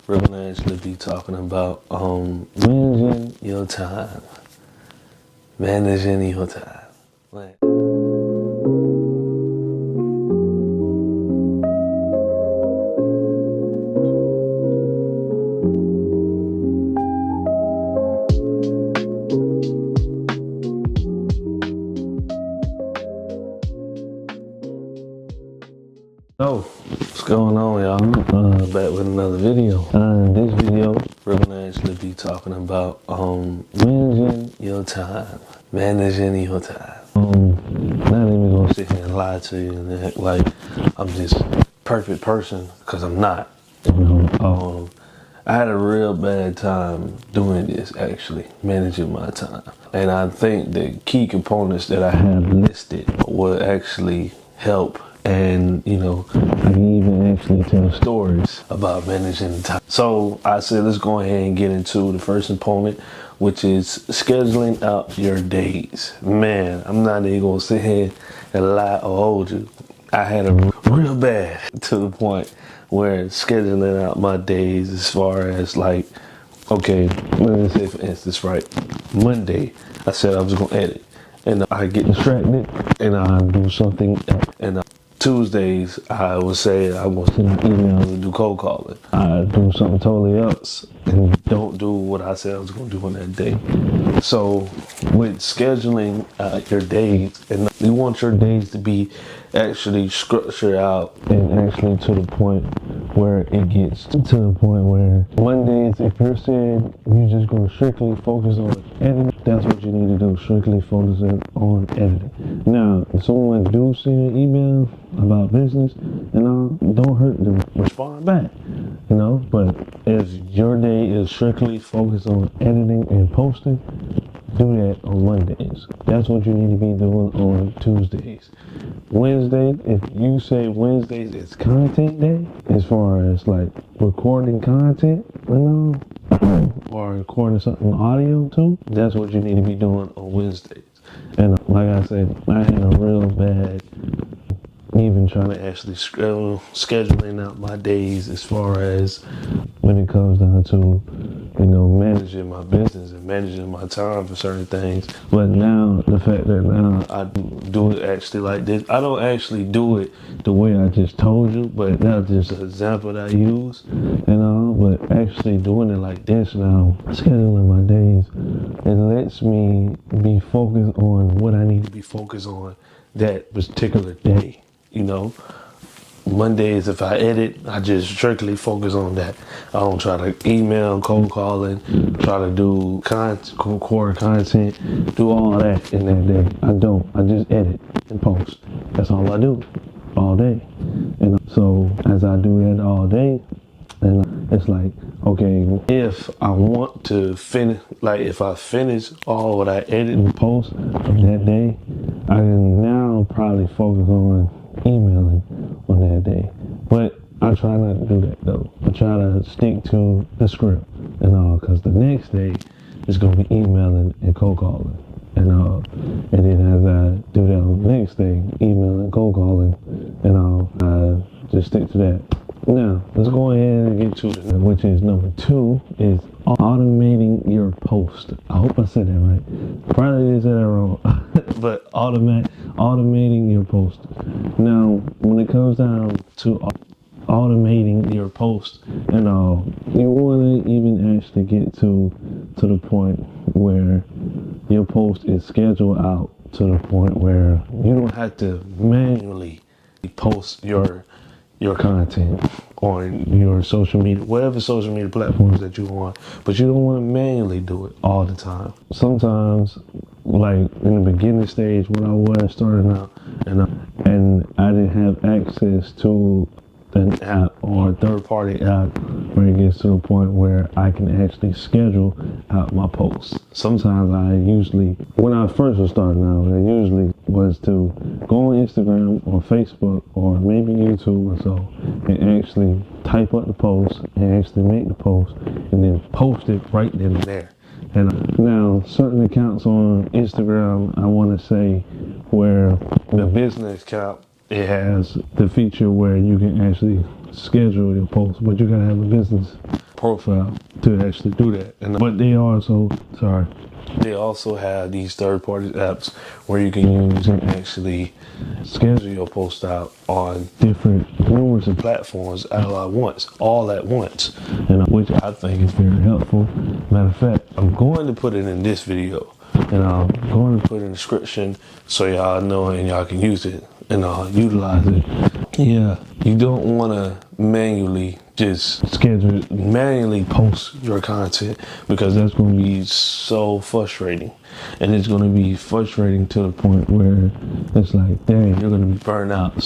we're gonna actually be talking about managing your time. Managing your time. Like, so, what's going on, y'all? Back with another video. In this video, we're gonna actually be talking about managing your time. Managing your time. Not even gonna sit here and lie to you and act like I'm this perfect person, because I'm not. I had a real bad time doing this, actually, managing my time. And I think the key components that I have listed will actually help. And, I can even actually tell stories about managing the time. So I said, let's go ahead and get into the first component, which is scheduling out your days. Man, I'm not even gonna sit here and lie or hold you. I had a real bad to the point where scheduling out my days, as far as like, okay, let's say for instance, right, Monday, I said I was gonna edit, and I get distracted and I do something, and Tuesdays, I would say I will send out emails and do cold calling. I do something totally else and don't do what I said I was going to do on that day. So with scheduling your days, and you want your days to be actually structured out and actually to the point where it gets to the point where Mondays, if you're saying you're just going to strictly focus on editing, that's what you need to do, strictly focusing on editing. Now, if someone do send an email about business, don't hurt them, respond back, but if your day is strictly focused on editing and posting, do that on Mondays. That's what you need to be doing on Tuesdays. Wednesdays, if you say Wednesdays is content day, as far as like recording content, or recording something audio too, that's what you need to be doing on Wednesdays. And like I said, I had a real bad even trying to actually scheduling out my days, as far as when it comes down to managing my business and managing my time for certain things. But now the fact that now I do it actually like this, I don't actually do it the way I just told you, but that's just an example that I use, but actually doing it like this now, scheduling my days, it lets me be focused on what I need to be focused on that particular day. Mondays, if I edit, I just strictly focus on that. I don't try to email, cold calling, try to do record content, do all that in that day. I don't. I just edit and post. That's all I do all day. And so as I do that all day, and it's like, okay, if I want to finish, like if I finish all what I edit and post of that day, I can now probably focus on emailing on that day. But I try not to do that though. I try to stick to the script and all, because the next day is going to be emailing and cold calling. And then as I do that on the next day, emailing, cold calling, I just stick to that. Now, let's go ahead and get to it, which is number 2, is automating your post. I hope I said that right. Probably did say that wrong. But automating your post. Now, when it comes down to automating your post and all, you want to even actually get to the point where your post is scheduled out to the point where you don't have to manually post your content on your social media, whatever social media platforms that you want, but you don't want to manually do it all the time. Sometimes, like in the beginning stage when I was starting out, and I didn't have access to an app or a third-party app where it gets to the point where I can actually schedule out my posts. Sometimes when I first was starting out, it usually was to go on Instagram or Facebook or maybe YouTube or so, and actually type up the post and actually make the post and then post it right then and there. And now certain accounts on Instagram, I want to say, where the business account, it has the feature where you can actually schedule your posts, but you gotta have a business profile to actually do that. But they also have these third-party apps where you can use and actually schedule your post out on different numerous platforms all at once, which I think is very helpful. Matter of fact, I'm going to put it in this video, and I'm going to put it in the description so y'all know and y'all can use it and utilize it. Yeah, you don't want to manually post your content, because that's going to be so frustrating, and it's going to be frustrating to the point where it's like, dang, you're going to be burned out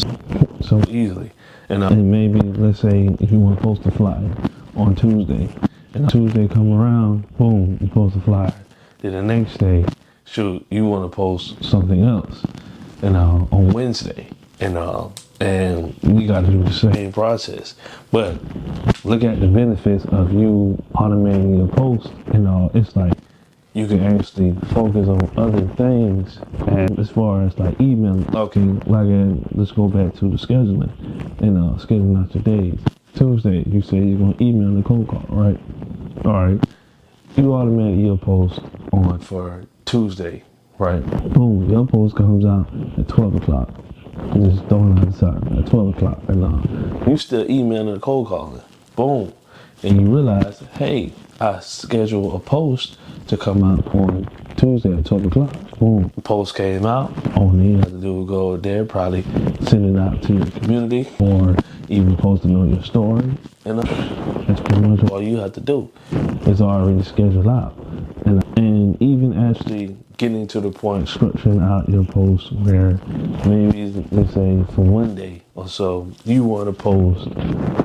so easily. And maybe, let's say, if you want to post a flyer on Tuesday, and Tuesday come around, boom, you post a flyer. Then the next day, shoot, you want to post something else, and on Wednesday, and we got to do the same process. But look at the benefits of you automating your post, it's like you can actually focus on other things. And as far as like emailing, let's go back to the scheduling and scheduling out your days. Tuesday, you say you're going to email the cold call, right? All right. You automate your post on for Tuesday, right? Boom, your post comes out at 12 o'clock. Just throwing out the time at 12 o'clock. And you still emailing the cold calling. Boom. And you realize, hey, I scheduled a post to come out on Tuesday at 12 o'clock. Boom. The post came out. All you have to do is go there, probably send it out to your community, or even post it on your story. And that's pretty much all you have to do. It's already scheduled out. And even actually getting to the point, structuring out your post where maybe, let's say, for one day or so, you want to post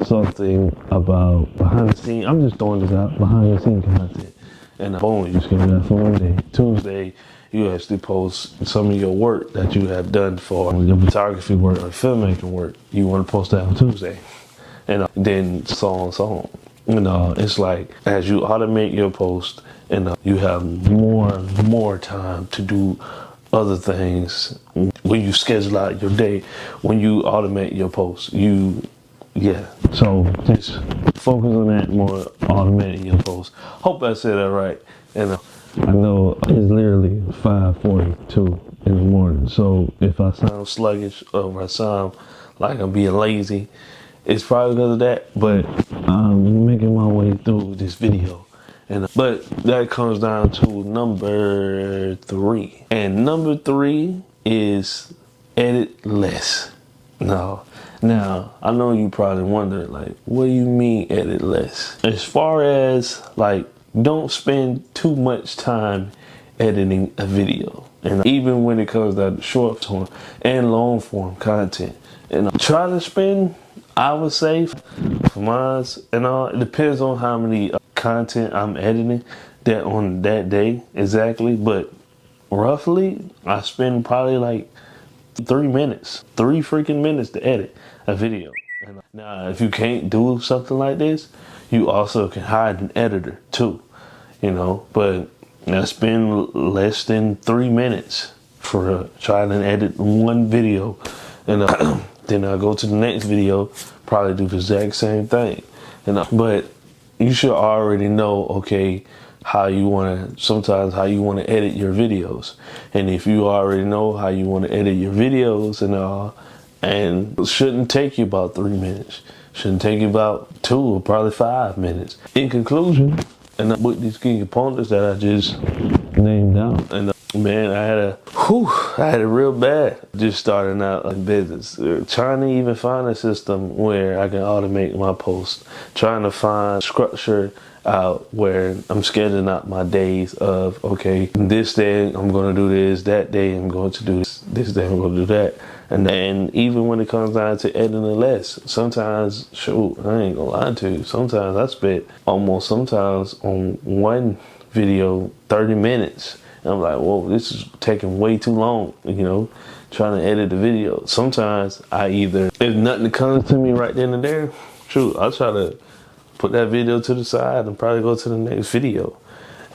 something about behind the scenes. I'm just throwing this out, behind the scenes content. And boom, you schedule that for one day. Tuesday, you actually post some of your work that you have done for your photography work or filmmaking work. You want to post that on Tuesday. And then so on. It's like, as you automate your post, and you have more time to do other things when you schedule out your day, when you automate your posts. So just focus on that more, automating your posts. Hope I said that right. And I know it's literally 5:42 in the morning, so if I sound sluggish or if I sound like I'm being lazy, it's probably because of that. But I'm making my way through this video. But that comes down to number 3. And number 3 is edit less. Now, I know you probably wonder, like, what do you mean edit less? As far as, like, don't spend too much time editing a video. And even when it comes to short form and long form content. And try to spend, I would say, for mine, it depends on how many content I'm editing that on that day exactly, but roughly I spend probably like 3 freaking minutes to edit a video. And now, if you can't do something like this, you also can hire an editor too, but I spend less than 3 minutes for trying to edit one video, and then I go to the next video, probably do the exact same thing, but you should already know, okay, how you want to edit your videos. And if you already know how you want to edit your videos and it shouldn't take you about 3 minutes, shouldn't take you about 2 or probably 5 minutes. In conclusion, and with these key components that I just named out, and man, I had it real bad just starting out in business. Trying to even find a system where I can automate my posts. Trying to find structure out where I'm scheduling out my days of, okay, this day I'm going to do this, that day I'm going to do this day I'm going to do that. And even when it comes down to editing less, sometimes, shoot, I ain't gonna lie to you, sometimes I spent sometimes on one video 30 minutes. And I'm like, whoa, this is taking way too long, trying to edit the video. Sometimes if nothing comes to me right then and there, shoot, I'll try to put that video to the side and probably go to the next video.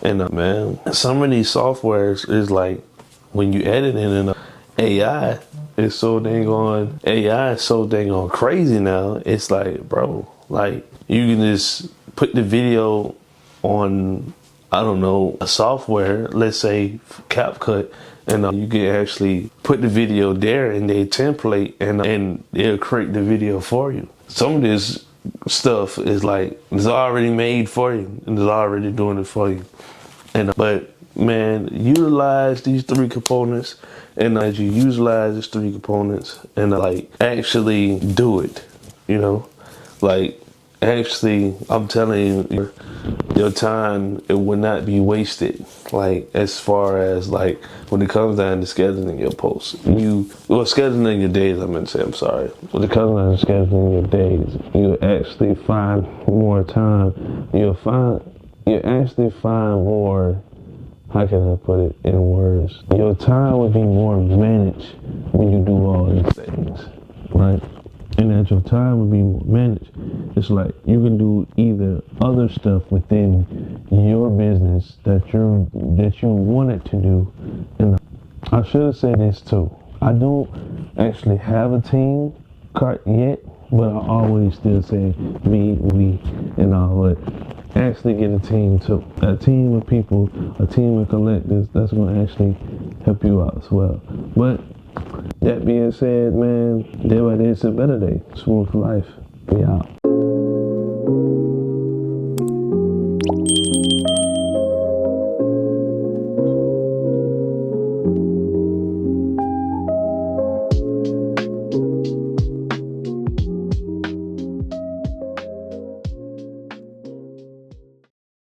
And man, some of these softwares is like, when you edit in AI is so dang on crazy now. It's like, bro, like, you can just put the video on, I don't know, a software, let's say CapCut, and you can actually put the video there in their template, and it'll create the video for you. Some of this stuff is like, it's already made for you, and it's already doing it for you. But man, utilize these 3 components, and as you utilize these 3 components, and like actually do it, you know, like actually, I'm telling you, your time, it will not be wasted. Like as far as like when it comes down to scheduling your posts, scheduling your days. I meant to say, I'm sorry. When it comes down to scheduling your days, you actually find more time. You actually find more. How can I put it in words? Your time will be more managed when you do all these things, right? And that your time will be more managed. It's like you can do either other stuff within your business that you wanted to do. And I should have said this too. I don't actually have a team yet, but I always still say me, we, and all. But actually get a team too. A team of people, a team of collectives that's going to actually help you out as well. But that being said, man, day by day it's a better day. Smooth life. We out.